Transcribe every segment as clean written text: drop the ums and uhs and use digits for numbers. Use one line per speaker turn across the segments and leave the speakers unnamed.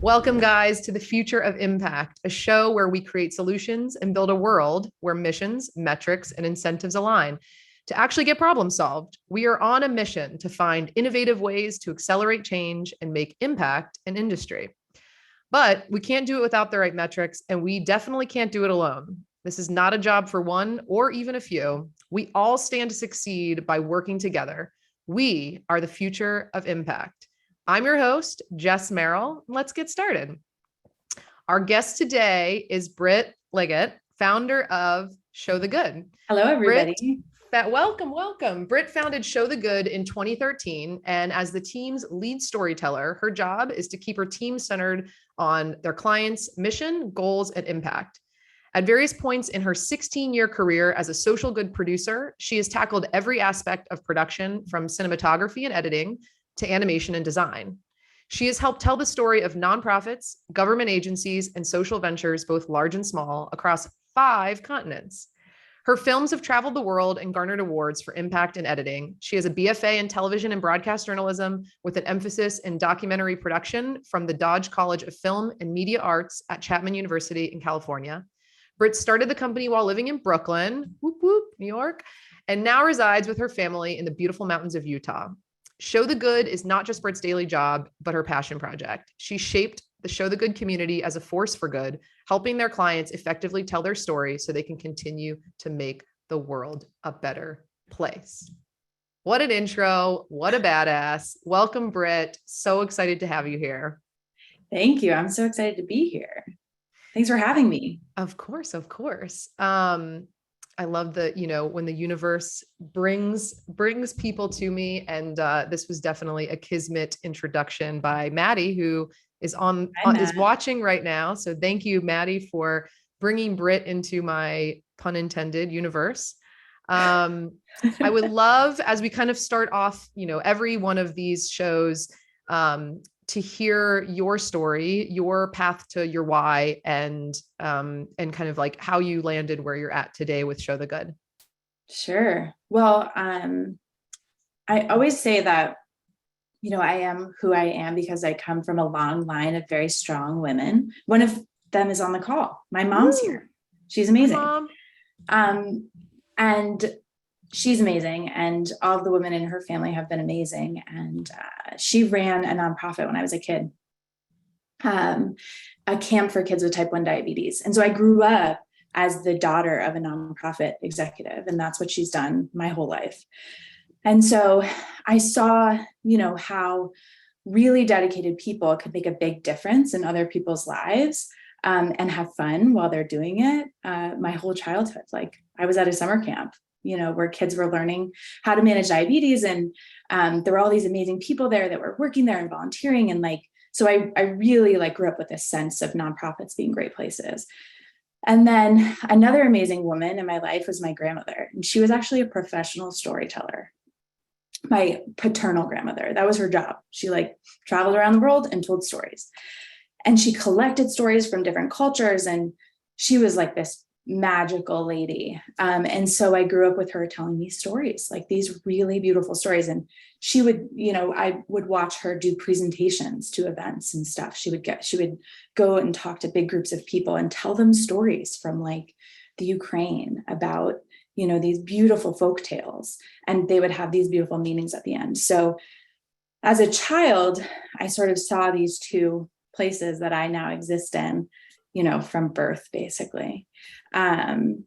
Welcome, guys, to the Future of Impact, a show where we create solutions and build a world where missions, metrics, and incentives align to actually get problems solved. We are on a mission to find innovative ways to accelerate change and make impact in industry. But we can't do it without the right metrics, and we definitely can't do it alone. This is not a job for one or even a few. We all stand to succeed by working together. We are the future of impact. I'm your host, Jess Merrill. Let's get started. Our guest today is Brit Liggett, founder of Show the Good.
Hello, everybody.
Welcome. Brit founded Show the Good in 2013, and as the team's lead storyteller, her job is to keep her team centered on their clients' mission, goals, and impact. At various points in her 16-year career as a social good producer, she has tackled every aspect of production, from cinematography and editing to animation and design. She has helped tell the story of nonprofits, government agencies, and social ventures, both large and small, across 5 continents. Her films have traveled the world and garnered awards for impact in editing. She has a BFA in television and broadcast journalism with an emphasis in documentary production from the Dodge College of Film and Media Arts at Chapman University in California. Brit started the company while living in Brooklyn, New York, and now resides with her family in the beautiful mountains of Utah. Show the Good is not just Brit's daily job, but her passion project. She shaped the Show the Good community as a force for good, helping their clients effectively tell their story so they can continue to make the world a better place. What an intro. What a badass. Welcome, Brit. So excited to have you here.
Thank you. I'm so excited to be here. Thanks for having me.
Of course. I love that, when the universe brings people to me, and this was definitely a kismet introduction by Maddie, who is is watching right now. So thank you, Maddie, for bringing Brit into my, pun intended, universe. I would love, as we kind of start off, every one of these shows, to hear your story, your path to your why, and kind of like how you landed where you're at today with Show the Good.
Sure. Well, I always say that, I am who I am because I come from a long line of very strong women. One of them is on the call. My mom's here. She's amazing. And she's amazing. And all of the women in her family have been amazing. And she ran a nonprofit when I was a kid, a camp for kids with type 1 diabetes. And so I grew up as the daughter of a nonprofit executive, and that's what she's done my whole life. And so I saw, how really dedicated people could make a big difference in other people's lives, and have fun while they're doing it. My whole childhood, like I was at a summer camp, where kids were learning how to manage diabetes. And there were all these amazing people there that were working there and volunteering. And so I really grew up with this sense of nonprofits being great places. And then another amazing woman in my life was my grandmother. And she was actually a professional storyteller. My paternal grandmother, that was her job. She traveled around the world and told stories. And she collected stories from different cultures. And she was this magical lady. And so I grew up with her telling me stories, these really beautiful stories. And she would, I would watch her do presentations to events and stuff. She would go and talk to big groups of people and tell them stories from the Ukraine about, these beautiful folk tales. And they would have these beautiful meanings at the end. So as a child, I sort of saw these two places that I now exist in, from birth, basically. And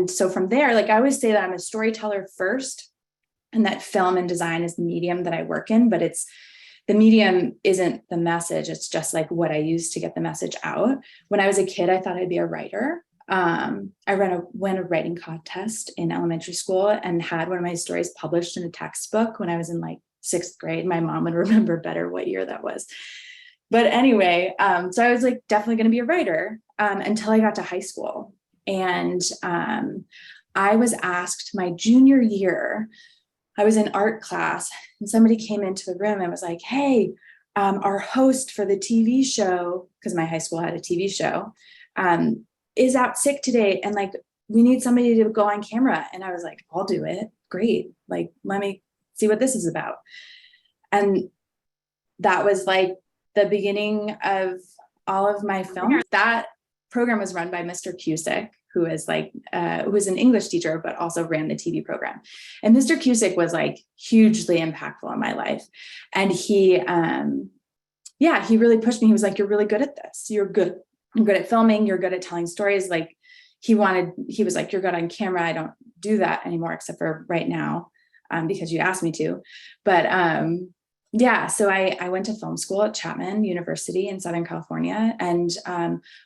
so from there, I always say that I'm a storyteller first, and that film and design is the medium that I work in, but the medium isn't the message. It's just what I use to get the message out. When I was a kid, I thought I'd be a writer. I won a writing contest in elementary school and had one of my stories published in a textbook when I was in 6th grade. My mom would remember better what year that was. But anyway, so I was definitely going to be a writer until I got to high school. And I was asked my junior year, I was in art class, and somebody came into the room and was like, hey, our host for the TV show, because my high school had a TV show, is out sick today. And we need somebody to go on camera. And I was like, I'll do it. Great. Let me see what this is about. And that was the beginning of all of my films. That program was run by Mr. Cusick, who is like, who was an English teacher, but also ran the TV program. And Mr. Cusick was like hugely impactful in my life. And he really pushed me. He was like, you're really good at this. You're good at filming. You're good at telling stories. Like he was like, you're good on camera. I don't do that anymore, except for right now, because you asked me to. But so I went to film school at Chapman University in Southern California. And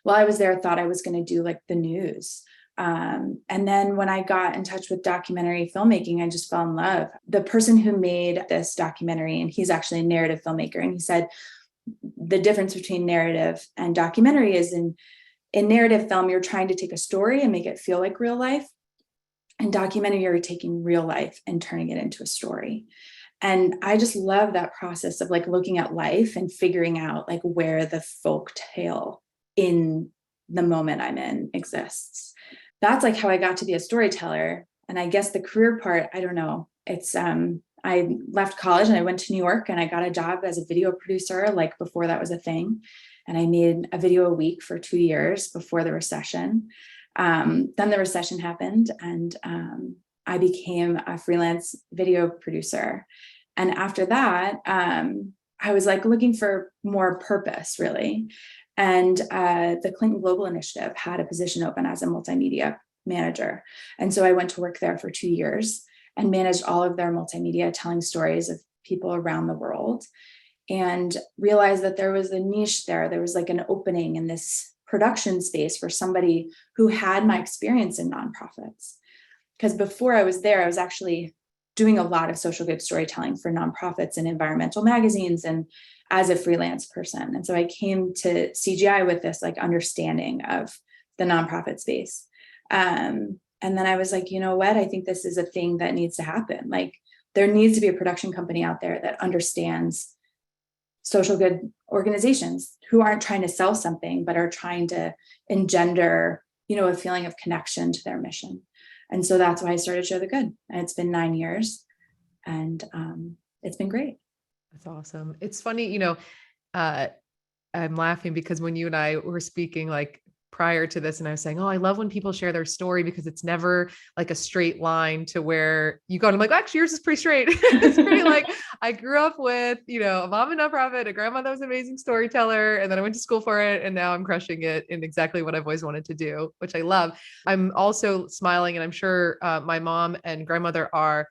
while I was there, I thought I was going to do like the news. And then when I got in touch with documentary filmmaking, I just fell in love. The person who made this documentary, and he's actually a narrative filmmaker, and he said the difference between narrative and documentary is in narrative film, you're trying to take a story and make it feel like real life. In documentary, you're taking real life and turning it into a story. And I just love that process of like looking at life and figuring out like where the folk tale in the moment I'm in exists. That's like how I got to be a storyteller. And I guess the career part, I don't know. It's I left college and I went to New York and I got a job as a video producer, like before that was a thing. And I made a video a week for 2 years before the recession. Then the recession happened and I became a freelance video producer. And after that, I was like looking for more purpose, really. And the Clinton Global Initiative had a position open as a multimedia manager. And so I went to work there for 2 years and managed all of their multimedia, telling stories of people around the world, and realized that there was a niche there. There was like an opening in this production space for somebody who had my experience in nonprofits. Because before I was there, I was actually doing a lot of social good storytelling for nonprofits and environmental magazines and as a freelance person. And so I came to CGI with this like understanding of the nonprofit space. And then I was like, you know what? I think this is a thing that needs to happen. Like there needs to be a production company out there that understands social good organizations who aren't trying to sell something, but are trying to engender, a feeling of connection to their mission. And so that's why I started Show the Good. And it's been 9 years and it's been great.
That's awesome. It's funny, I'm laughing because when you and I were speaking like prior to this and I was saying, oh, I love when people share their story because it's never like a straight line to where you go. And I'm like, actually, yours is pretty straight. It's pretty like I grew up with, a mom and nonprofit, a grandma that was an amazing storyteller. And then I went to school for it. And now I'm crushing it in exactly what I've always wanted to do, which I love. I'm also smiling and I'm sure my mom and grandmother are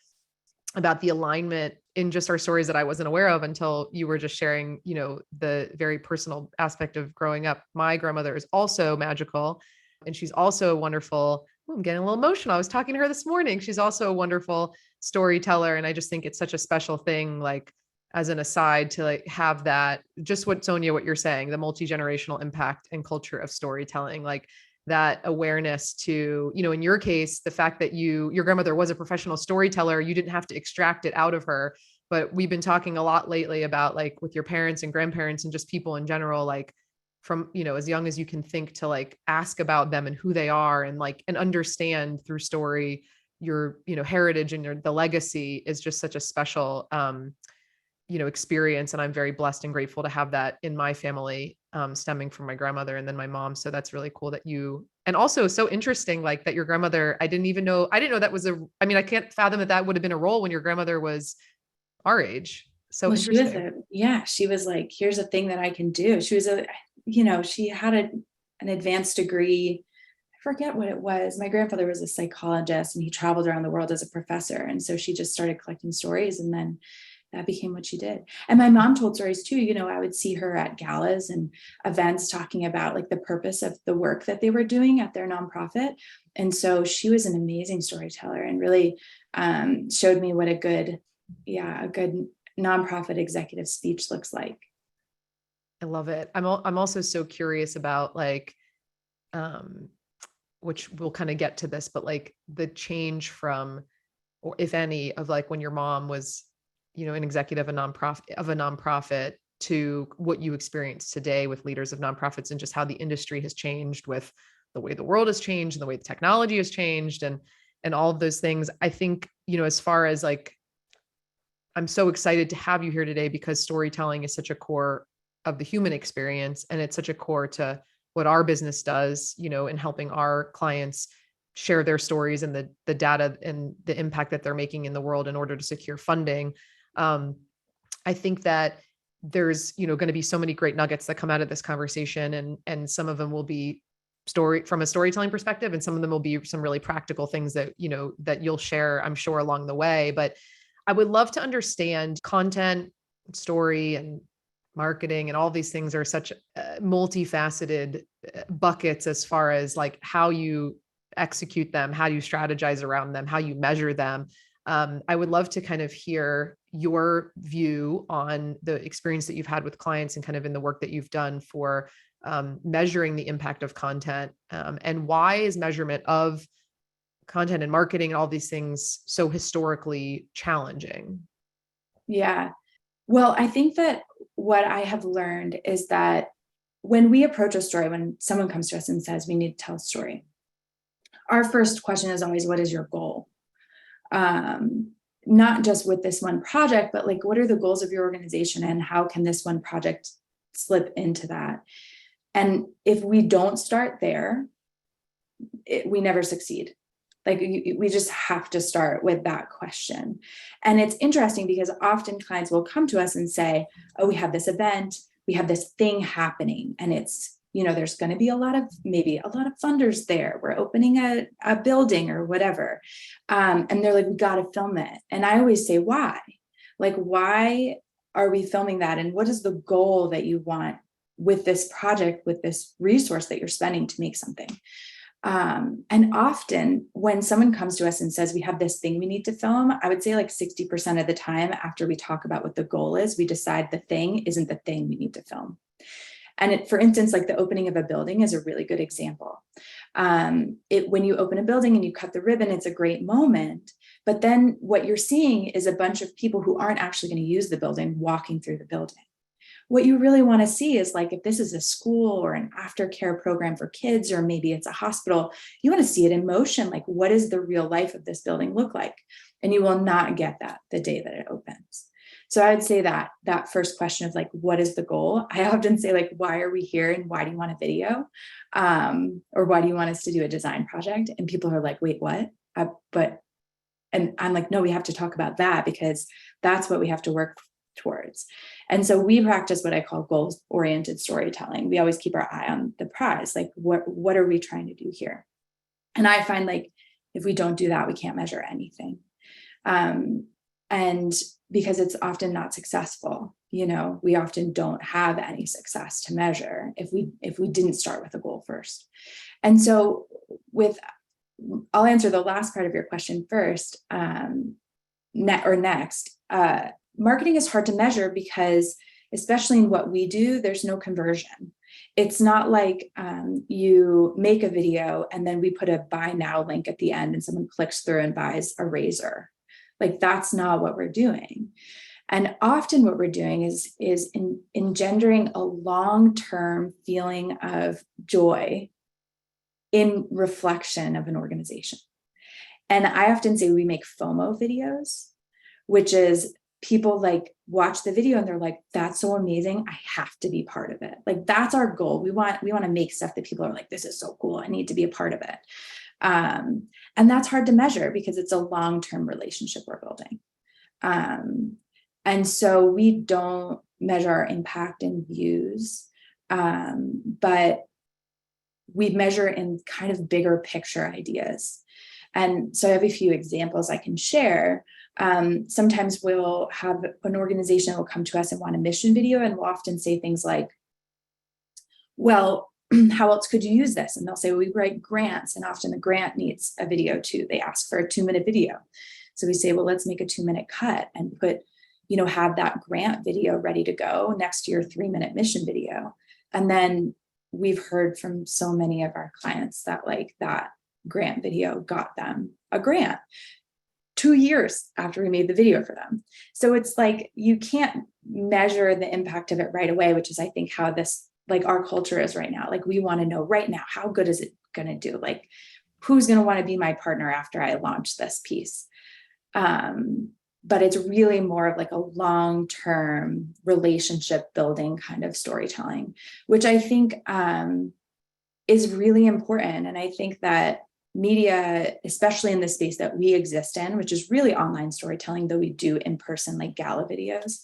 about the alignment in just our stories that I wasn't aware of until you were just sharing, the very personal aspect of growing up. My grandmother is also magical and she's also wonderful. Oh, I'm getting a little emotional. I was talking to her this morning. She's also a wonderful storyteller. And I just think it's such a special thing, like as an aside to like have that, just what you're saying, the multi-generational impact and culture of storytelling, like that awareness to, in your case, the fact that your grandmother was a professional storyteller, you didn't have to extract it out of her. But we've been talking a lot lately about like with your parents and grandparents and just people in general, like from, as young as you can think to like ask about them and who they are and like, and understand through story, your, heritage and the legacy is just such a special, experience. And I'm very blessed and grateful to have that in my family, stemming from my grandmother and then my mom. So that's really cool that and also so interesting, like that your grandmother, I didn't know that was I can't fathom that would have been a role when your grandmother was our age. So well, interesting.
She was like, here's a thing that I can do. She was she had an advanced degree. I forget what it was. My grandfather was a psychologist and he traveled around the world as a professor. And so she just started collecting stories and then that became what she did. And my mom told stories too. I would see her at galas and events talking about like the purpose of the work that they were doing at their nonprofit. And so she was an amazing storyteller and really showed me what a good nonprofit executive speech looks like.
I love it. I'm also so curious about like, which we'll kind of get to this, but like the change from, or if any, of like when your mom was, an executive of a nonprofit to what you experience today with leaders of nonprofits and just how the industry has changed with the way the world has changed and the way the technology has changed and all of those things. I think, as far as like, I'm so excited to have you here today because storytelling is such a core of the human experience. And it's such a core to what our business does, in helping our clients share their stories and the data and the impact that they're making in the world in order to secure funding. I think that there's, going to be so many great nuggets that come out of this conversation, and some of them will be from a storytelling perspective, and some of them will be some really practical things that, that you'll share, I'm sure, along the way. But I would love to understand content, story, and marketing, and all these things are such multifaceted buckets as far as like how you execute them, how you strategize around them, how you measure them. I would love to kind of hear your view on the experience that you've had with clients and kind of in the work that you've done for measuring the impact of content, and why is measurement of content and marketing and all these things so historically challenging?
Yeah. Well, I think that what I have learned is that when we approach a story, when someone comes to us and says, we need to tell a story, our first question is always, what is your goal? Not just with this one project, but like, what are the goals of your organization and how can this one project slip into that? And if we don't start there, we never succeed. Like we just have to start with that question. And it's interesting because often clients will come to us and say, oh, we have this event, we have this thing happening, and it's, there's going to be maybe a lot of funders there. We're opening a building or whatever. And they're like, we got to film it. And I always say, why? Like, why are we filming that? And what is the goal that you want with this project, with this resource that you're spending to make something? And often when someone comes to us and says, we have this thing we need to film, I would say like 60% of the time after we talk about what the goal is, we decide the thing isn't the thing we need to film. And for instance, like the opening of a building is a really good example. When you open a building and you cut the ribbon, it's a great moment. But then what you're seeing is a bunch of people who aren't actually going to use the building walking through the building. What you really want to see is like, if this is a school or an aftercare program for kids, or maybe it's a hospital, you want to see it in motion. Like, what does the real life of this building look like? And you will not get that the day that it opens. So I would say that first question of like, what is the goal? I often say like, why are we here? And why do you want a video? Or why do you want us to do a design project? And people are like, wait, what? And I'm like, no, we have to talk about that because that's what we have to work towards. And so we practice what I call goals-oriented storytelling. We always keep our eye on the prize. Like, what are we trying to do here? And I find like, if we don't do that, we can't measure anything. And because it's often not successful, we often don't have any success to measure if we didn't start with a goal first. And so I'll answer the last part of your question first, next. Marketing is hard to measure because, especially in what we do, there's no conversion. It's not like you make a video and then we put a buy now link at the end and someone clicks through and buys a razor. Like, that's not what we're doing. And often what we're doing is engendering a long-term feeling of joy in reflection of an organization. And I often say we make FOMO videos, which is people like watch the video and they're like, that's so amazing, I have to be part of it. Like, that's our goal. We want to make stuff that people are like, this is so cool, I need to be a part of it. And that's hard to measure because it's a long-term relationship we're building. And so we don't measure our impact in views, but we measure in kind of bigger picture ideas. And so I have a few examples I can share. Sometimes we'll have an organization that will come to us and want a mission video, and we'll often say things like, well, how else could you use this? And they'll say, well, we write grants, and often the grant needs a video too. They ask for a 2-minute video. So we say, well, let's make a 2-minute cut and have that grant video ready to go next to your 3-minute mission video. And then we've heard from so many of our clients that like that grant video got them a grant 2 years after we made the video for them. So it's like, you can't measure the impact of it right away, which is, I think, how this, like, our culture is right now. Like, we want to know right now, how good is it going to do? Like, who's going to want to be my partner after I launch this piece? but it's really more of like a long-term relationship building kind of storytelling, which I think is really important. And I think that media, especially in the space that we exist in, which is really online storytelling, though we do in-person like gala videos,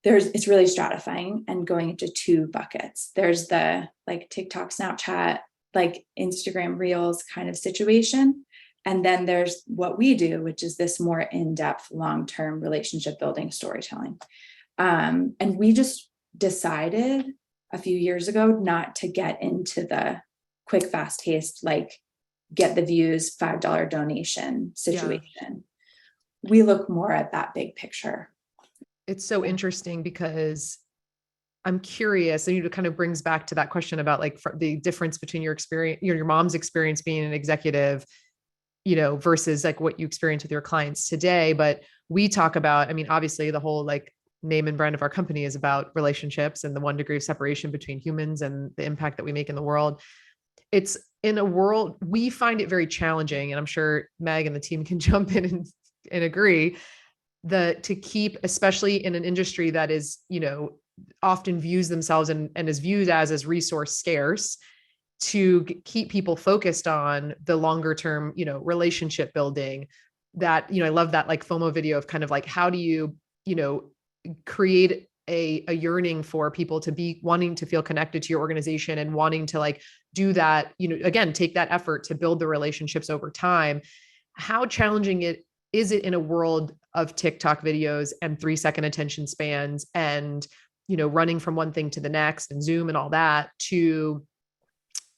it's really stratifying and going into two buckets. There's the like TikTok, Snapchat, like Instagram Reels kind of situation. And then there's what we do, which is this more in-depth, long-term relationship building storytelling. And we just decided a few years ago not to get into the quick, fast taste, like get the views, $5 donation situation. Yeah. We look more at that big picture.
It's so interesting because I'm curious, and it kind of brings back to that question about like the difference between your experience, your mom's experience being an executive, versus like what you experience with your clients today. But we talk about, I mean, obviously the whole like name and brand of our company is about relationships and the 1 degree of separation between humans and the impact that we make in the world. It's in a world, we find it very challenging. And I'm sure Meg and the team can jump in and agree to keep, especially in an industry that is, often views themselves and is viewed as resource scarce, to keep people focused on the longer term, relationship building. That, I love that like FOMO video of kind of like, how do you, create a yearning for people to be wanting to feel connected to your organization and wanting to like do that, again, take that effort to build the relationships over time. How challenging is it in a world of TikTok videos and 3-second attention spans and, running from one thing to the next and Zoom and all that, to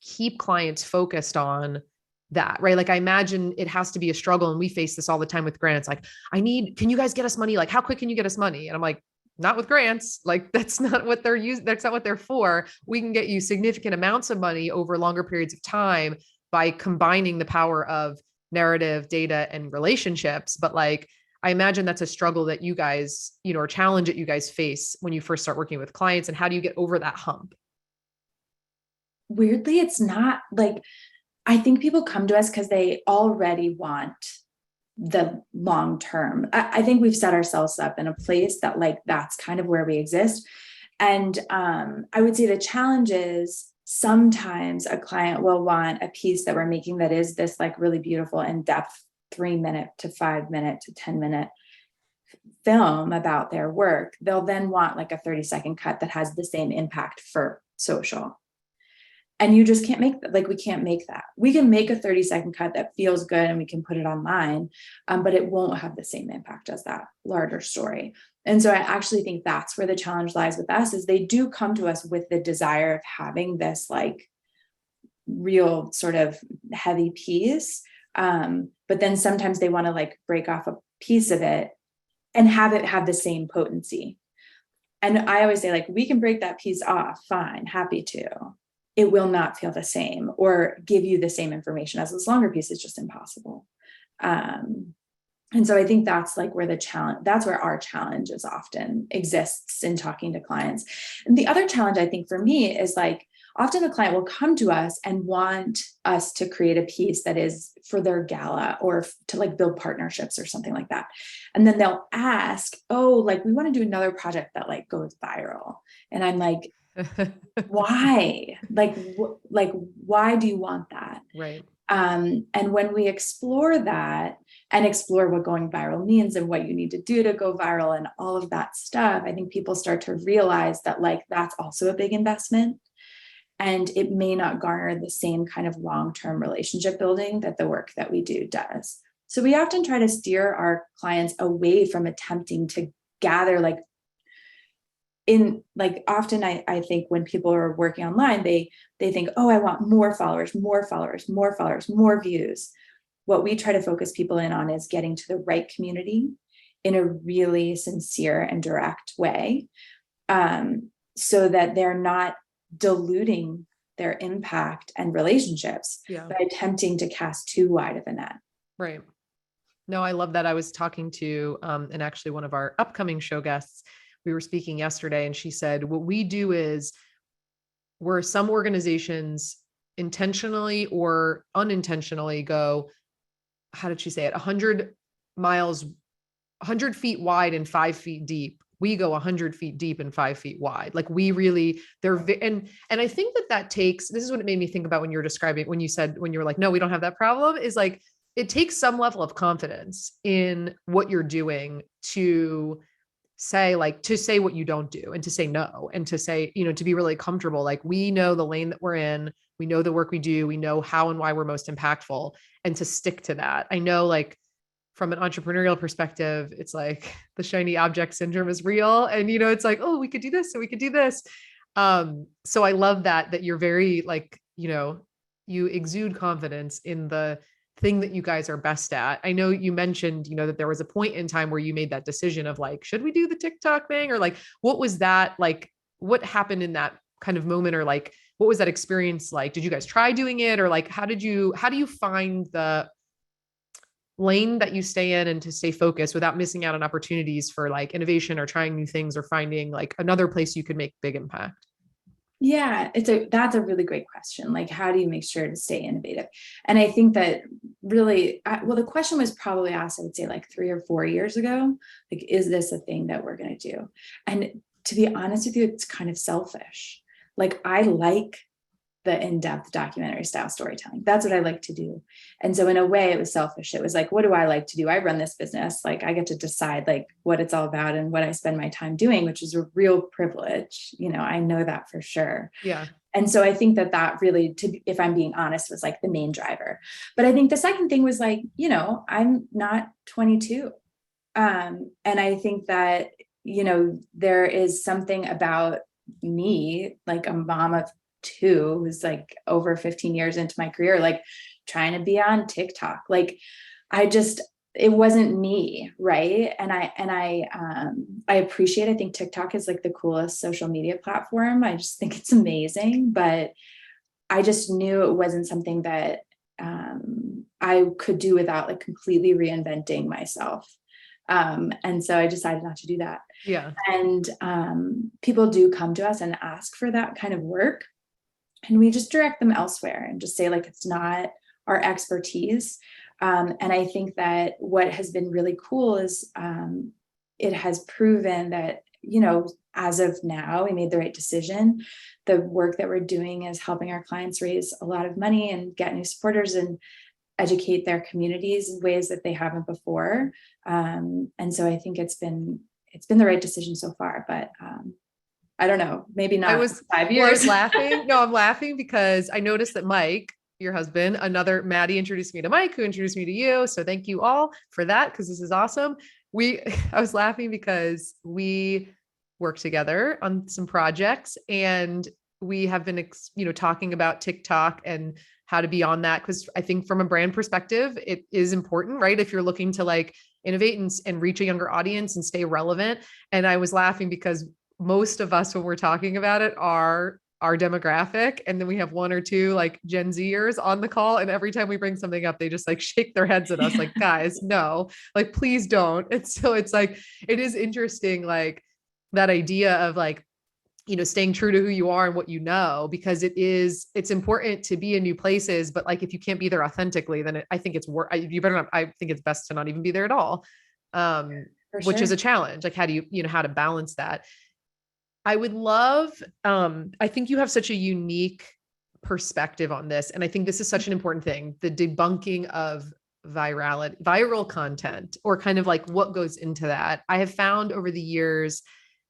keep clients focused on that, right? Like I imagine it has to be a struggle, and we face this all the time with grants. Like, can you guys get us money? Like, how quick can you get us money? And I'm like, not with grants. Like that's not what they're used. That's not what they're for. We can get you significant amounts of money over longer periods of time by combining the power of narrative, data, and relationships. But like, I imagine that's a struggle that you guys, or challenge that you guys face when you first start working with clients. And how do you get over that hump?
Weirdly, it's not like, I think people come to us because they already want the long term. I think we've set ourselves up in a place that like, that's kind of where we exist. And I would say the challenge is sometimes a client will want a piece that we're making that is this like really beautiful in-depth 3-minute to 5-minute to 10-minute film about their work. They'll then want like a 30-second cut that has the same impact for social. And you just can't make that. Like, we can't make that. We can make a 30-second cut that feels good and we can put it online, but it won't have the same impact as that larger story. And so I actually think that's where the challenge lies with us, is they do come to us with the desire of having this like real sort of heavy piece. But then sometimes they want to like break off a piece of it and have it have the same potency. And I always say, like, we can break that piece off, fine, happy to. It will not feel the same or give you the same information as this longer piece. Is just impossible. And so I think that's like where that's where our challenge is often exists in talking to clients. And the other challenge I think for me is like, often a client will come to us and want us to create a piece that is for their gala or to like build partnerships or something like that. And then they'll ask, oh, like we want to do another project that like goes viral. And I'm like, why? Like why do you want that?
Right.
And when we explore that and explore what going viral means and what you need to do to go viral and all of that stuff, I think people start to realize that like that's also a big investment. And it may not garner the same kind of long-term relationship building that the work that we do does. So we often try to steer our clients away from attempting to gather often I think when people are working online, they think, oh, I want more followers, more views. What we try to focus people in on is getting to the right community in a really sincere and direct way, so that they're not diluting their impact and relationships by attempting to cast too wide of a net.
Right. No, I love that. I was talking to, and actually one of our upcoming show guests, we were speaking yesterday, and she said, what we do is, where some organizations intentionally or unintentionally go, how did she say it? 100 miles 100 feet wide and 5 feet deep. We go 100 feet deep and 5 feet wide. Like we really, and I think that takes, this is what it made me think about when you were describing, when you were like, no, we don't have that problem, is like, it takes some level of confidence in what you're doing to say what you don't do, and to say no, and to say, to be really comfortable. Like, we know the lane that we're in, we know the work we do, we know how and why we're most impactful, and to stick to that. I know, like, from an entrepreneurial perspective, it's like the shiny object syndrome is real. And, it's like, oh, we could do this and we could do this. So I love that you're very like, you exude confidence in the thing that you guys are best at. I know you mentioned, that there was a point in time where you made that decision of like, should we do the TikTok thing? Or like, what was that? Like, what happened in that kind of moment? Or like, what was that experience like? Did you guys try doing it? Or like, how do you find the lane that you stay in and to stay focused without missing out on opportunities for like innovation or trying new things or finding like another place you could make big impact?
Yeah, that's a really great question. Like, how do you make sure to stay innovative? And I think that really, well, the question was probably asked, I would say like 3 or 4 years ago, like, is this a thing that we're going to do? And to be honest with you, it's kind of selfish. Like, I like the in-depth documentary style storytelling. That's what I like to do. And so in a way it was selfish. It was like, what do I like to do? I run this business. Like, I get to decide like what it's all about and what I spend my time doing, which is a real privilege. I know that for sure.
Yeah.
And so I think that really, if I'm being honest, was like the main driver. But I think the second thing was like, I'm not 22. And I think that, there is something about me, like a mom of 2 who's like over 15 years into my career, like trying to be on TikTok. Like, it wasn't me. Right. And I appreciate, I think TikTok is like the coolest social media platform. I just think it's amazing, but I just knew it wasn't something that I could do without like completely reinventing myself. And so I decided not to do that.
Yeah.
And people do come to us and ask for that kind of work. And we just direct them elsewhere and just say like, it's not our expertise. And I think that what has been really cool is it has proven that, as of now, we made the right decision. The work that we're doing is helping our clients raise a lot of money and get new supporters and educate their communities in ways that they haven't before. And so I think it's been the right decision so far, but I don't know, maybe not 5 years.
I was laughing. No, I'm laughing because I noticed that Mike, your husband, Maddie introduced me to Mike, who introduced me to you. So thank you all for that, because this is awesome. I was laughing because we work together on some projects, and we have been, talking about TikTok and how to be on that. Cause I think from a brand perspective, it is important, right? If you're looking to like innovate and reach a younger audience and stay relevant. And I was laughing because most of us, when we're talking about it, are our demographic. And then we have 1 or 2 like Gen Zers on the call. And every time we bring something up, they just like shake their heads at us like, guys, no, like, please don't. And so it's like, it is interesting, like that idea of like, staying true to who you are and what you know, because it's important to be in new places. But like, if you can't be there authentically, then I think it's I think it's best to not even be there at all. Which is a challenge. Like, how do you, how to balance that? I would love, I think you have such a unique perspective on this. And I think this is such an important thing, the debunking of viral content, or kind of like what goes into that. I have found over the years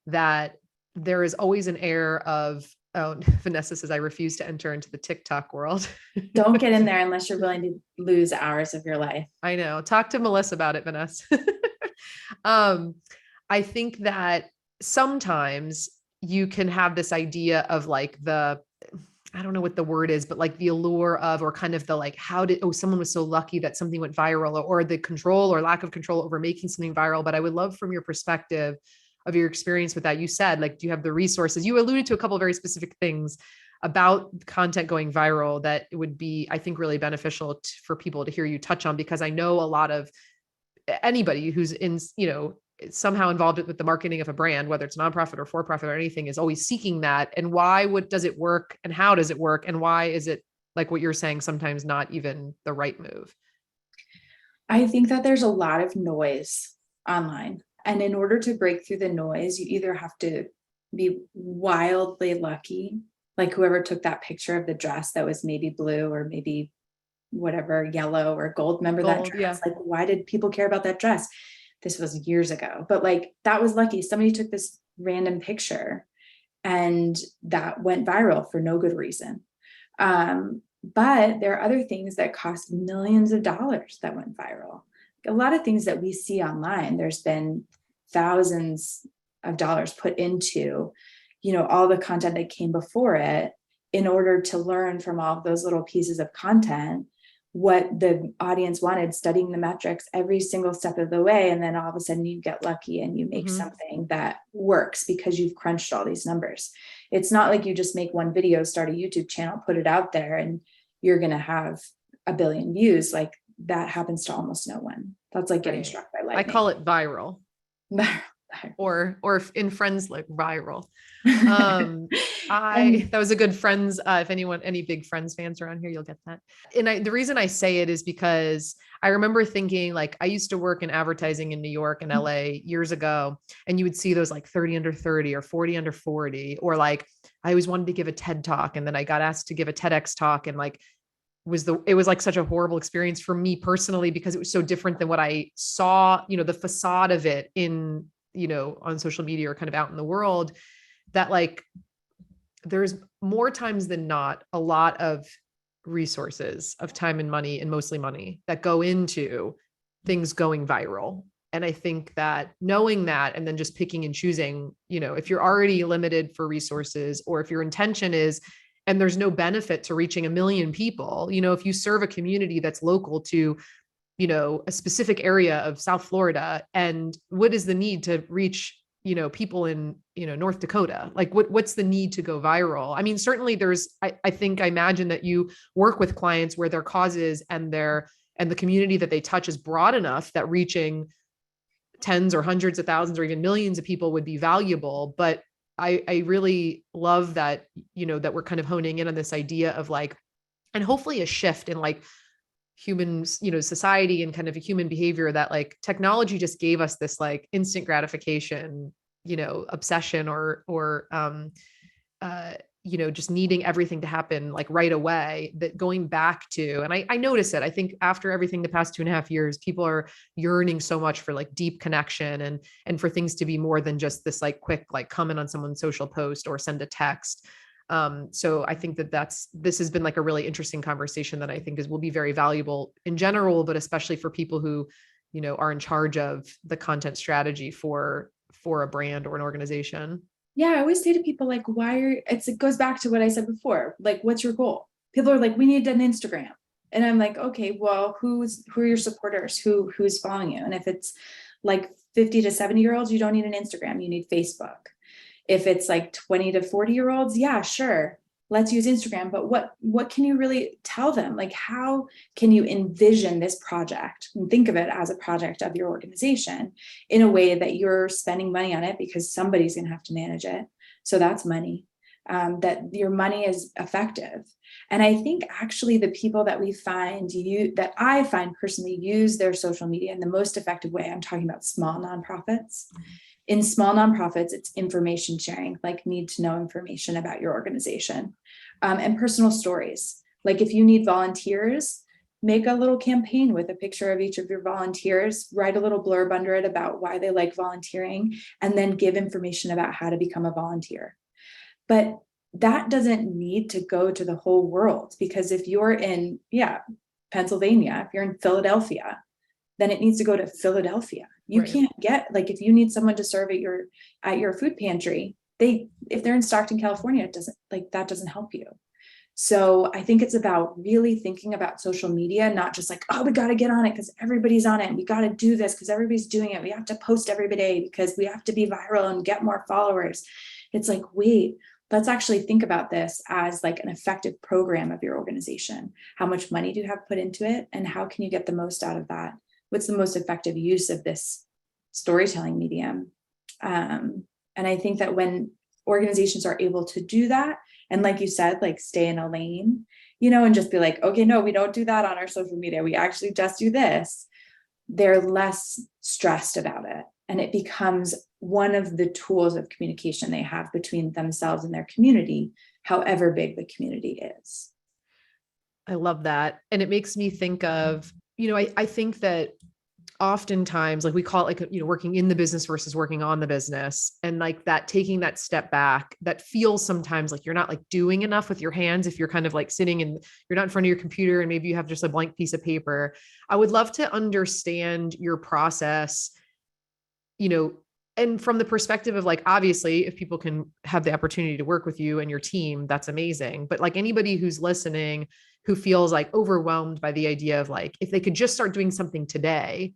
that there is always an air of, oh, Vanessa says, I refuse to enter into the TikTok world.
Don't get in there unless you're willing to lose hours of your life.
I know. Talk to Melissa about it, Vanessa. I think that sometimes you can have this idea of like I don't know what the word is, but like the allure of, or kind of the like, someone was so lucky that something went viral, or the control or lack of control over making something viral. But I would love, from your perspective of your experience with that, you said, like, do you have the resources? You alluded to a couple of very specific things about content going viral that it would be, I think, really beneficial for people to hear you touch on, because I know a lot of anybody who's in, somehow involved with the marketing of a brand, whether it's nonprofit or for-profit or anything, is always seeking that. And does it work, and how does it work? And why is it, like what you're saying, sometimes not even the right move?
I think that there's a lot of noise online. And in order to break through the noise, you either have to be wildly lucky, like whoever took that picture of the dress that was maybe blue or maybe whatever, yellow or gold. Remember that dress?
Yeah.
Like, why did people care about that dress? This was years ago, but like, that was lucky. Somebody took this random picture and that went viral for no good reason. But there are other things that cost millions of dollars that went viral. A lot of things that we see online, there's been thousands of dollars put into, all the content that came before it in order to learn from all of those little pieces of content what the audience wanted, studying the metrics every single step of the way. And then all of a sudden you get lucky and you make something that works because you've crunched all these numbers. It's not like you just make one video, start a YouTube channel, put it out there, and you're going to have a billion views. Like, that happens to almost no one. That's like getting struck by lightning.
I call it viral. or in Friends, like viral. That was a good Friends. If any big Friends fans around here, you'll get that. And the reason I say it is because I remember thinking, like, I used to work in advertising in New York and LA years ago, and you would see those like 30 under 30 or 40 under 40, or like, I always wanted to give a TED talk. And then I got asked to give a TEDx talk, and like, it was like such a horrible experience for me personally, because it was so different than what I saw, the facade of it in, on social media or kind of out in the world, that like, there's more times than not a lot of resources of time and money, and mostly money, that go into things going viral. And I think that knowing that, and then just picking and choosing, if you're already limited for resources, or if your intention is, and there's no benefit to reaching 1 million people, if you serve a community that's local to, a specific area of South Florida, and what is the need to reach, people in, North Dakota? Like, what's the need to go viral? I mean, certainly I imagine that you work with clients where their causes and the community that they touch is broad enough that reaching tens or hundreds of thousands or even millions of people would be valuable. But I really love that, that we're kind of honing in on this idea of like, and hopefully a shift in like humans, society and kind of a human behavior, that like technology just gave us this like instant gratification, obsession or just needing everything to happen like right away, that going back to, and I notice it, I think after everything the past 2.5 years, people are yearning so much for like deep connection and for things to be more than just this like quick, like comment on someone's social post or send a text. So I think this has been like a really interesting conversation that I think will be very valuable in general, but especially for people who, are in charge of the content strategy for a brand or an organization.
Yeah, I always say to people, like, it goes back to what I said before, like, what's your goal? People are like, we need an Instagram. And I'm like, okay, well, who are your supporters? Who's following you? And if it's like 50 to 70-year-olds, you don't need an Instagram, you need Facebook. If it's like 20 to 40-year-olds, yeah, sure, let's use Instagram. But what can you really tell them? Like, how can you envision this project and think of it as a project of your organization in a way that you're spending money on it because somebody's going to have to manage it? So that's money, that your money is effective. And I think actually the people that that I find personally use their social media in the most effective way, I'm talking about small nonprofits. In small nonprofits, it's information sharing, like need to know information about your organization, and personal stories. Like, if you need volunteers, make a little campaign with a picture of each of your volunteers, write a little blurb under it about why they like volunteering, and then give information about how to become a volunteer. But that doesn't need to go to the whole world, because if you're in Pennsylvania, if you're in Philadelphia, then it needs to go to Philadelphia. You can't get, like, if you need someone to serve at your food pantry, if they're in Stockton, California, that doesn't help you. So I think it's about really thinking about social media, not just like, oh, we got to get on it because everybody's on it, and we got to do this because everybody's doing it. We have to post every day because we have to be viral and get more followers. It's like, wait, let's actually think about this as like an effective program of your organization. How much money do you have put into it, and how can you get the most out of that? What's the most effective use of this storytelling medium? And I think that when organizations are able to do that, and like you said, like stay in a lane, and just be like, okay, no, we don't do that on our social media, we actually just do this, they're less stressed about it. And it becomes one of the tools of communication they have between themselves and their community, however big the community is.
I love that. And it makes me think of, I think that oftentimes, like we call it, like, working in the business versus working on the business, and like that, taking that step back, that feels sometimes like you're not like doing enough with your hands. If you're kind of like sitting and you're not in front of your computer and maybe you have just a blank piece of paper. I would love to understand your process, and from the perspective of like, obviously, if people can have the opportunity to work with you and your team, that's amazing. But like anybody who's listening, who feels like overwhelmed by the idea of like, if they could just start doing something today,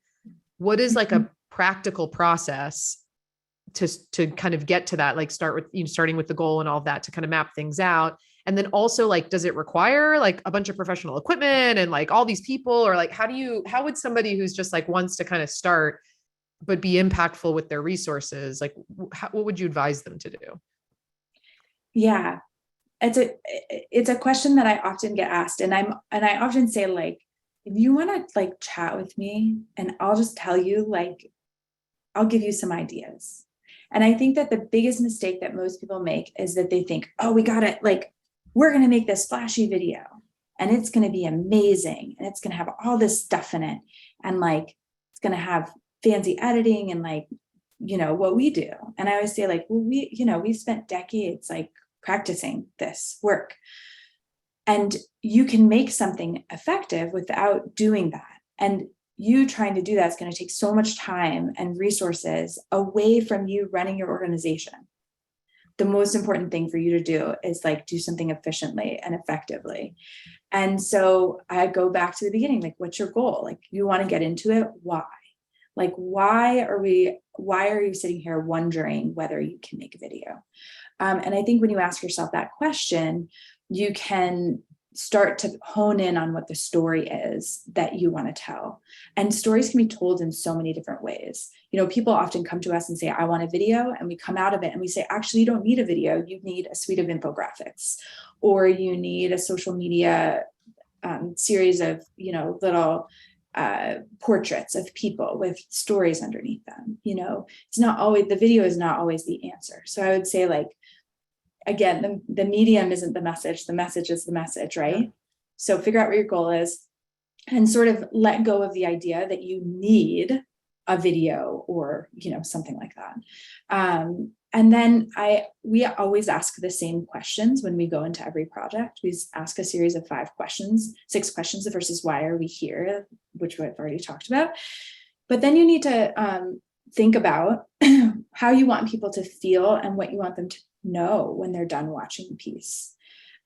what is like a practical process to kind of get to that, like start with, starting with the goal and all of that to kind of map things out. And then also like, does it require like a bunch of professional equipment and like all these people, or like, how would somebody who's just like wants to kind of start, but be impactful with their resources, like what would you advise them to do?
Yeah, it's a question that I often get asked, and I often say, like, if you want to like chat with me, and I'll just tell you, like, I'll give you some ideas. And I think that the biggest mistake that most people make is that they think, oh, we got it, like, we're going to make this flashy video and it's going to be amazing and it's going to have all this stuff in it, and like it's going to have fancy editing and like, what we do. And I always say, like, well, we've spent decades like practicing this work, and you can make something effective without doing that. And you trying to do that is going to take so much time and resources away from you running your organization. The most important thing for you to do is like do something efficiently and effectively. And so I go back to the beginning, like, what's your goal? Like, you want to get into it. Why? Like, why are you sitting here wondering whether you can make a video? And I think when you ask yourself that question, you can start to hone in on what the story is that you want to tell. And stories can be told in so many different ways. People often come to us and say, I want a video. And we come out of it and we say, actually, you don't need a video. You need a suite of infographics, or you need a social media series of, little portraits of people with stories underneath them. It's not always, the video is not always the answer. So I would say, like, again, the medium isn't the message is the message, right? Yeah. So figure out what your goal is and sort of let go of the idea that you need a video or, something like that. And then we always ask the same questions when we go into every project. We ask a series of 6 questions. The first is, why are we here? Which I've already talked about. But then you need to think about how you want people to feel and what you want them to know when they're done watching the piece.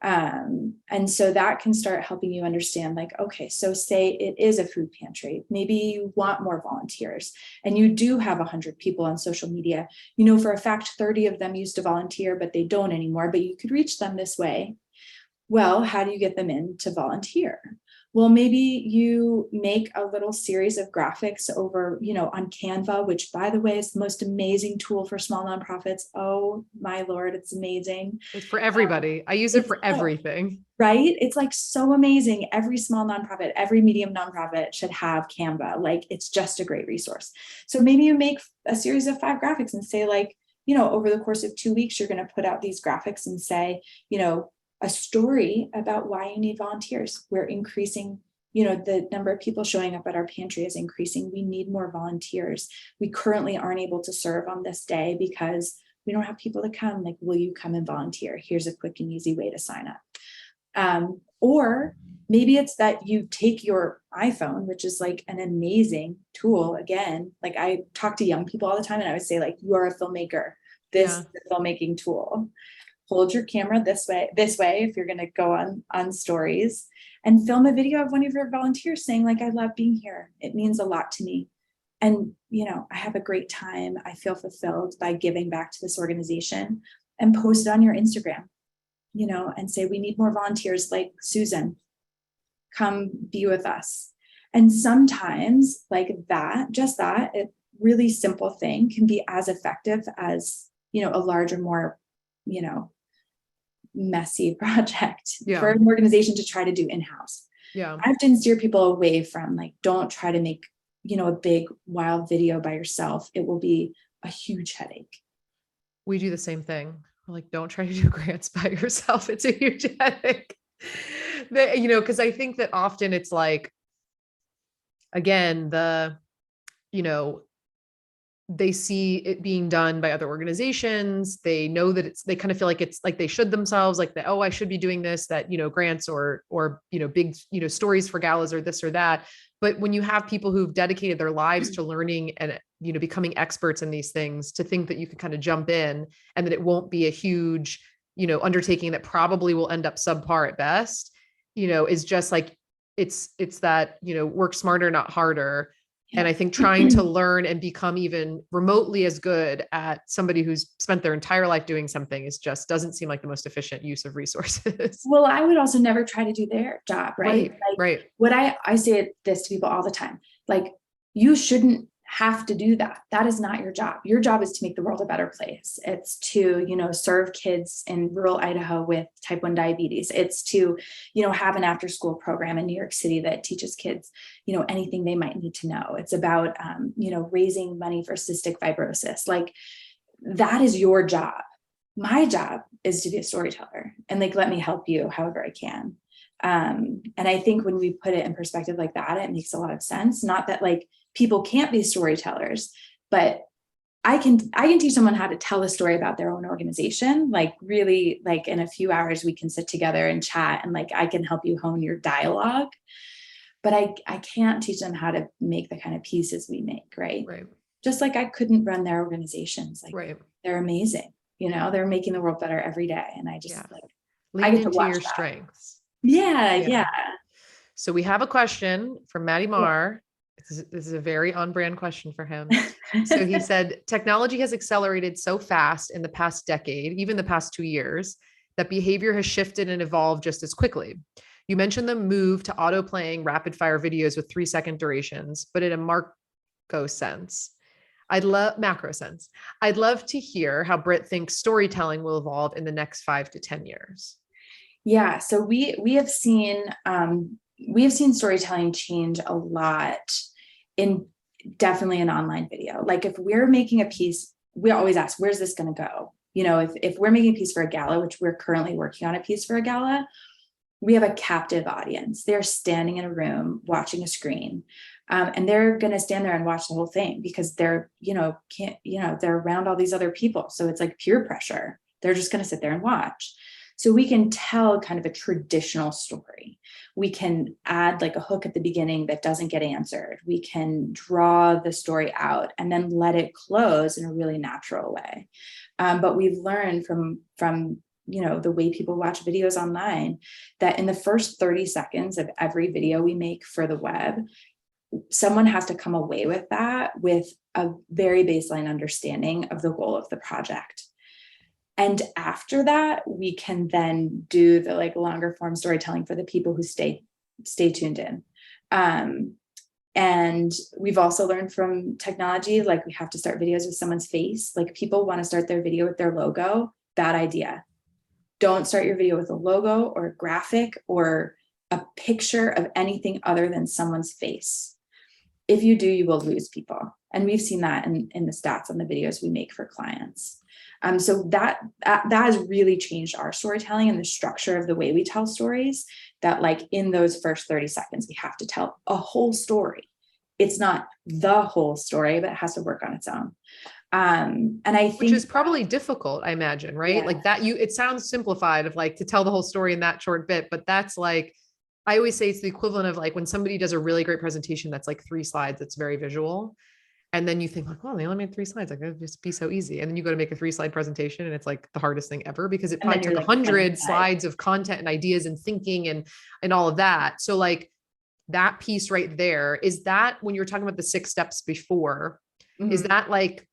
And so that can start helping you understand, like, okay, so say it is a food pantry. Maybe you want more volunteers and you do have 100 people on social media. For a fact, 30 of them used to volunteer, but they don't anymore, but you could reach them this way. Well, how do you get them in to volunteer? Well, maybe you make a little series of graphics over, on Canva, which, by the way, is the most amazing tool for small nonprofits. Oh my Lord, it's amazing.
It's for everybody. I use it for everything.
Right? It's like so amazing. Every small nonprofit, every medium nonprofit should have Canva. Like, it's just a great resource. So maybe you make a series of 5 graphics and say, like, over the course of 2 weeks, you're going to put out these graphics and say, a story about why you need volunteers. We're increasing, the number of people showing up at our pantry is increasing. We need more volunteers. We currently aren't able to serve on this day because we don't have people to come. Like, will you come and volunteer? Here's a quick and easy way to sign up. Or maybe it's that you take your iPhone, which is like an amazing tool. Again, like, I talk to young people all the time and I would say, like, you are a filmmaker. This is a filmmaking tool. Hold your camera this way, if you're going to go on stories, and film a video of one of your volunteers saying, like, I love being here. It means a lot to me. And, I have a great time. I feel fulfilled by giving back to this organization, and post it on your Instagram, and say, we need more volunteers like Susan. Come be with us. And sometimes, like that, just that, a really simple thing can be as effective as, a larger, more, messy project for an organization to try to do in-house. I often steer people away from, like, don't try to make a big wild video by yourself, it will be a huge headache.
We do the same thing. We're like, don't try to do grants by yourself. It's a huge headache. Because I think that often it's like, again, they see it being done by other organizations. They know that they kind of feel like it's like they should themselves, like that, oh, I should be doing this, that, grants or, big, stories for galas or this or that. But when you have people who've dedicated their lives to learning and, becoming experts in these things, to think that you can kind of jump in and that it won't be a huge, undertaking that probably will end up subpar at best, is just like, it's that, work smarter, not harder. And I think trying to learn and become even remotely as good at somebody who's spent their entire life doing something doesn't seem like the most efficient use of resources.
Well, I would also never try to do their job, right?
Right.
What I say this to people all the time, like, you shouldn't have to do that. That is not your job. Your job is to make the world a better place. It's to, serve kids in rural Idaho with type 1 diabetes. It's to, have an after school program in New York City that teaches kids, anything they might need to know. It's about, raising money for cystic fibrosis. Like, that is your job. My job is to be a storyteller and like, let me help you however I can. And I think when we put it in perspective like that, it makes a lot of sense. Not that like people can't be storytellers, but I can teach someone how to tell a story about their own organization. Like, really, like, in a few hours we can sit together and chat, and like, I can help you hone your dialogue, but I can't teach them how to make the kind of pieces we make. Right. Just like I couldn't run their organizations. Like, they're amazing. They're making the world better every day. And I just
lean into your strengths.
Yeah.
So we have a question from Maddie Marr. This is a very on-brand question for him. So he said, technology has accelerated so fast in the past decade, even the past 2 years, that behavior has shifted and evolved just as quickly. You mentioned the move to auto-playing rapid-fire videos with 3-second durations, but in a macro sense. I'd love to hear how Brit thinks storytelling will evolve in the next 5 to 10 years.
Yeah, so we have seen storytelling change a lot definitely in online video. Like, if we're making a piece, we always ask, where's this going to go? If we're making a piece for a gala, which we're currently working on a piece for a gala, we have a captive audience. They're standing in a room watching a screen. And they're going to stand there and watch the whole thing because they're, they're around all these other people. So it's like peer pressure. They're just going to sit there and watch. So we can tell kind of a traditional story. We can add like a hook at the beginning that doesn't get answered. We can draw the story out and then let it close in a really natural way. But we've learned from the way people watch videos online, that in the first 30 seconds of every video we make for the web, someone has to come away with that with a very baseline understanding of the goal of the project. And after that, we can then do the like longer form storytelling for the people who stay tuned in. And we've also learned from technology, like, we have to start videos with someone's face. Like, people want to start their video with their logo. Bad idea. Don't start your video with a logo or a graphic or a picture of anything other than someone's face. If you do, you will lose people. And we've seen that in the stats on the videos we make for clients. So that has really changed our storytelling and the structure of the way we tell stories, that like in those first 30 seconds, we have to tell a whole story. It's not the whole story, but it has to work on its own. And I think,
which is probably difficult, I imagine, right? Yeah. Like that, it sounds simplified of like to tell the whole story in that short bit, but that's like, I always say it's the equivalent of like when somebody does a really great presentation that's like 3 slides, it's very visual. And then you think like, well, they only made 3 slides. Like, it'd just be so easy. And then you go to make a 3-slide presentation and it's like the hardest thing ever, because it probably took 100 slides of content and ideas and thinking and all of that. So like that piece right there, is that when you were talking about the 6 steps before, mm-hmm. is that like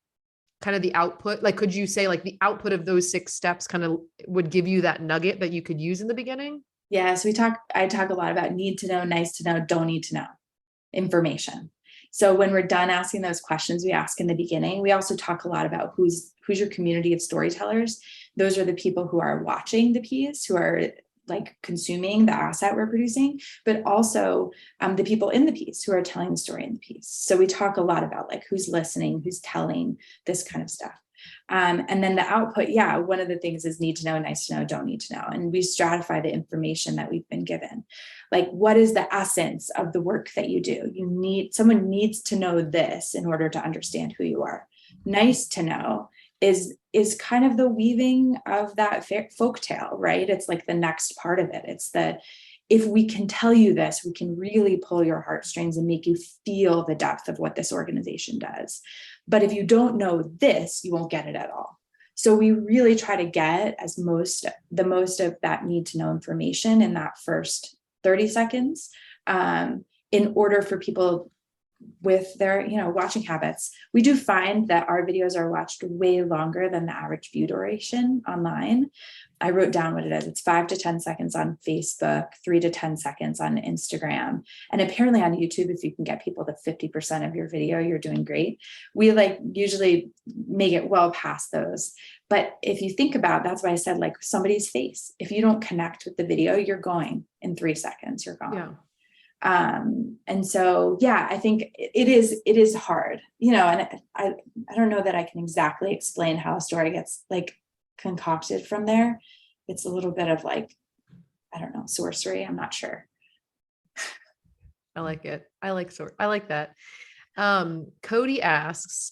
kind of the output? Like, could you say like the output of those 6 steps kind of would give you that nugget that you could use in the beginning?
Yeah. So I talk a lot about need to know, nice to know, don't need to know information. So when we're done asking those questions we ask in the beginning, we also talk a lot about who's your community of storytellers. Those are the people who are watching the piece, who are like consuming the asset we're producing, but also the people in the piece who are telling the story in the piece. So we talk a lot about like who's listening, who's telling, this kind of stuff. And then the output, yeah, one of the things is need to know, nice to know, don't need to know. And we stratify the information that we've been given. Like, what is the essence of the work that you do? Someone needs to know this in order to understand who you are. Nice to know is kind of the weaving of that folk tale, right? It's like the next part of it. It's the, if we can tell you this, we can really pull your heartstrings and make you feel the depth of what this organization does. But if you don't know this, you won't get it at all. So we really try to get the most of that need to know information in that first 30 seconds, in order for people with their, watching habits. We do find that our videos are watched way longer than the average view duration online. I wrote down what it is. It's 5 to 10 seconds on Facebook, 3 to 10 seconds on Instagram. And apparently on YouTube, if you can get people to 50% of your video, you're doing great. We like usually make it well past those. But if you think about, that's why I said like somebody's face, if you don't connect with the video, you're going in 3 seconds, you're gone.
Yeah.
And so, yeah, I think it is hard, and I don't know that I can exactly explain how a story gets like concocted from there. It's a little bit of like, I don't know, sorcery. I'm not sure.
I like it. I like that. Cody asks,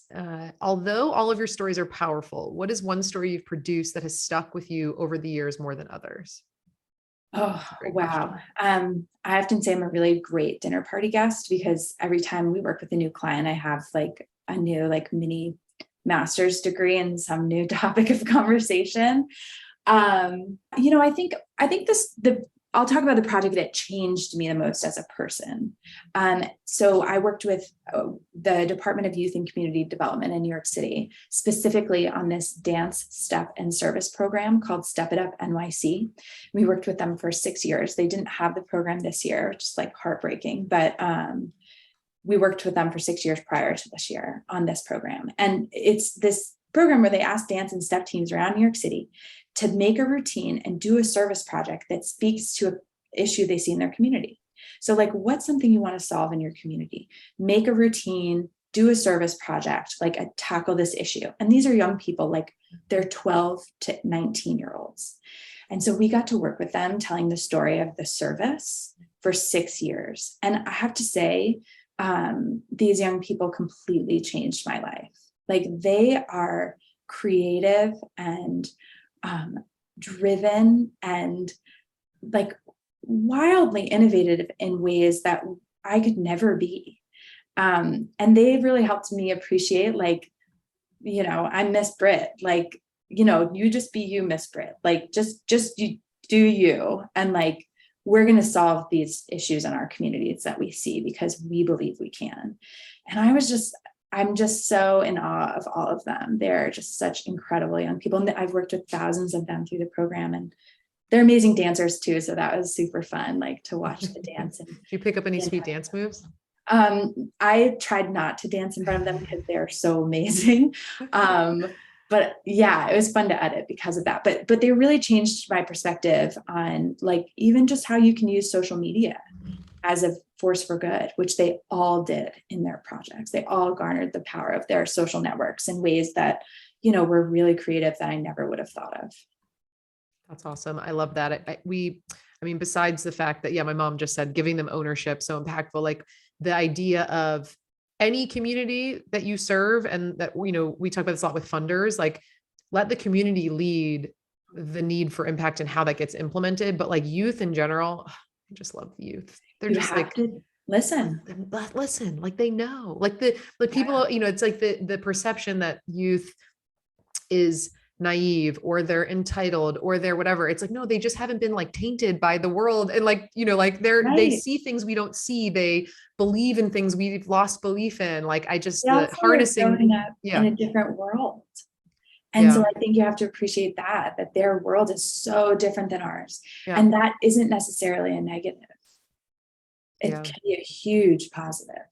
although all of your stories are powerful, what is one story you've produced that has stuck with you over the years more than others?
Oh, wow. I often say I'm a really great dinner party guest because every time we work with a new client, I have like a new like mini master's degree in some new topic of conversation. I think I'll talk about the project that changed me the most as a person. So I worked with the Department of Youth and Community Development in New York City, specifically on this dance, step, and service program called Step It Up NYC. We worked with them for 6 years. They didn't have the program this year, which is like heartbreaking, but we worked with them for 6 years prior to this year on this program. And it's this program where they ask dance and step teams around New York City to make a routine and do a service project that speaks to an issue they see in their community. So like, what's something you want to solve in your community? Make a routine, do a service project, like tackle this issue. And these are young people, like they're 12 to 19-year-olds. And so we got to work with them telling the story of the service for 6 years. And I have to say, these young people completely changed my life. Like they are creative and driven and like wildly innovative in ways that I could never be. And they've really helped me appreciate, like, I'm Miss Brit, like, you just be you, Miss Brit, like, just you do you. And like, we're going to solve these issues in our communities that we see because we believe we can. And I'm just so in awe of all of them. They're just such incredible young people. And I've worked with thousands of them through the program, and they're amazing dancers too. So that was super fun, like to watch the dance. And
did you pick up any sweet dance moves?
I tried not to dance in front of them because they're so amazing. But yeah, it was fun to edit because of that. But they really changed my perspective on like even just how you can use social media as a force for good, which they all did in their projects. They all garnered the power of their social networks in ways that, were really creative that I never would have thought of.
That's awesome. I love that. Besides the fact that, yeah, my mom just said giving them ownership, so impactful, like the idea of any community that you serve, and that, we talk about this a lot with funders, like let the community lead the need for impact and how that gets implemented. But like youth in general, I just love the youth. They're just like,
listen,
like they know, like the people, it's like the perception that youth is naive or they're entitled or they're whatever. It's like, no, they just haven't been like tainted by the world. And like, like they see things we don't see. They believe in things we've lost belief in. Like the harnessing
in a different world. And so I think you have to appreciate that their world is so different than ours. Yeah. And that isn't necessarily a negative. It can be a huge positive.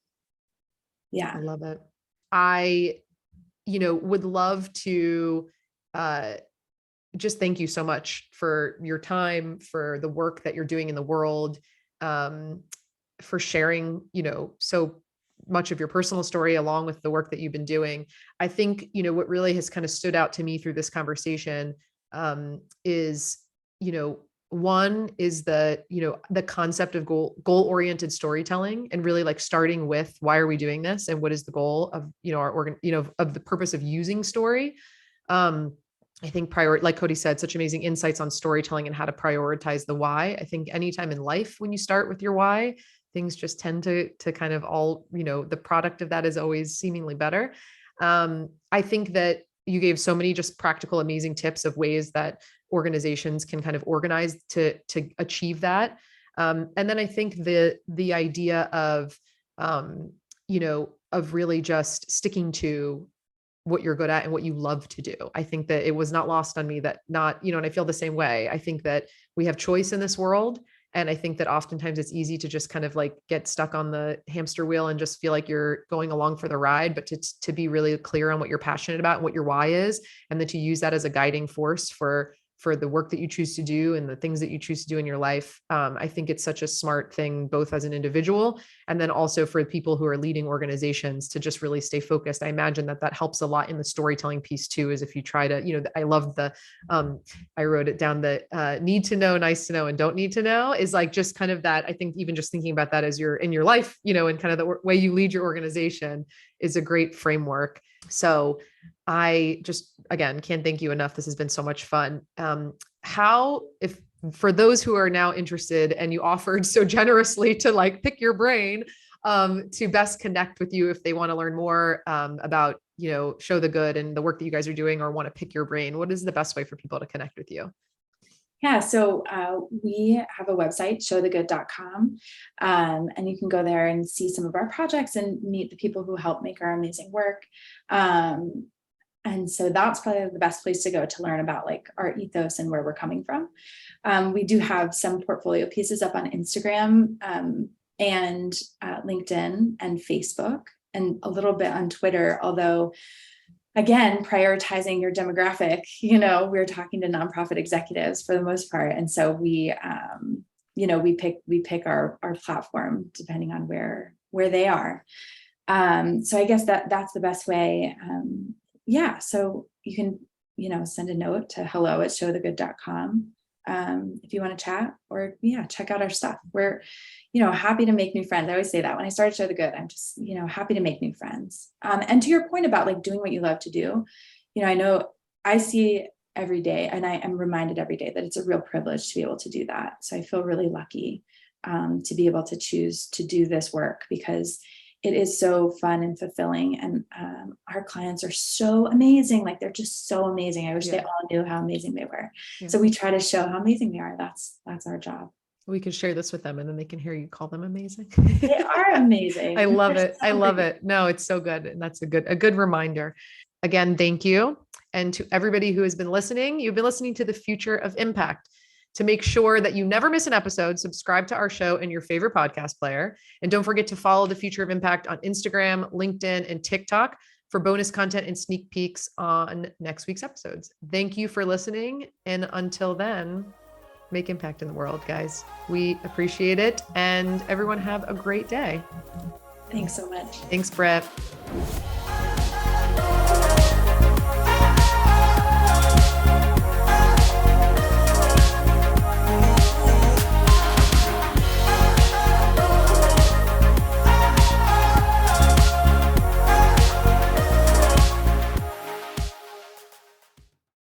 Yeah.
I love it. I, would love to just thank you so much for your time, for the work that you're doing in the world, for sharing, so much of your personal story along with the work that you've been doing. I think, what really has kind of stood out to me through this conversation, is, one is the concept of goal-oriented storytelling, and really like starting with why are we doing this and what is the goal of, our organ, of the purpose of using story. I think like Cody said, such amazing insights on storytelling and how to prioritize the why. I think anytime in life, when you start with your why, things just tend to kind of all, the product of that is always seemingly better. I think that you gave so many just practical, amazing tips of ways that organizations can kind of organize to achieve that. And then I think the idea of, of really just sticking to what you're good at and what you love to do. I think that it was not lost on me that and I feel the same way. I think that we have choice in this world. And I think that oftentimes it's easy to just kind of like get stuck on the hamster wheel and just feel like you're going along for the ride, but to be really clear on what you're passionate about and what your why is, and then to use that as a guiding force for the work that you choose to do and the things that you choose to do in your life. I think it's such a smart thing, both as an individual and then also for people who are leading organizations, to just really stay focused. I imagine that helps a lot in the storytelling piece too, is if you try to, I love I wrote it down, that need to know, nice to know, and don't need to know is like just kind of that. I think even just thinking about that as you're in your life, and kind of the way you lead your organization is a great framework. So I just, again, can't thank you enough. This has been so much fun. If for those who are now interested and you offered so generously to like pick your brain, to best connect with you if they want to learn more about, Show the Good and the work that you guys are doing, or want to pick your brain, what is the best way for people to connect with you?
Yeah, so we have a website, showthegood.com, and you can go there and see some of our projects and meet the people who help make our amazing work. And so that's probably the best place to go to learn about like our ethos and where we're coming from. We do have some portfolio pieces up on Instagram and LinkedIn and Facebook, and a little bit on Twitter, although again, prioritizing your demographic, we're talking to nonprofit executives for the most part. And so we pick our platform depending on where they are. So I guess that's the best way. So you can, send a note to hello@showthegood.com if you want to chat, or check out our stuff. We're, happy to make new friends. I always say that when I started Show the Good, I'm just, happy to make new friends. And to your point about like doing what you love to do, I know I see every day, and I am reminded every day that it's a real privilege to be able to do that. So I feel really lucky to be able to choose to do this work, because it is so fun and fulfilling. And our clients are so amazing. Like, they're just so amazing. I wish they all knew how amazing they were. Yeah. So we try to show how amazing they are. That's our job.
We can share this with them, and then they can hear you call them amazing.
They are amazing.
I love it. I love it. No, it's so good. And that's a good reminder. Again, thank you. And to everybody who has been listening, you've been listening to The Future of Impact. To make sure that you never miss an episode, subscribe to our show in your favorite podcast player. And don't forget to follow The Future of Impact on Instagram, LinkedIn, and TikTok for bonus content and sneak peeks on next week's episodes. Thank you for listening. And until then, make impact in the world, guys. We appreciate it. And everyone have a great day.
Thanks so much.
Thanks, Brit.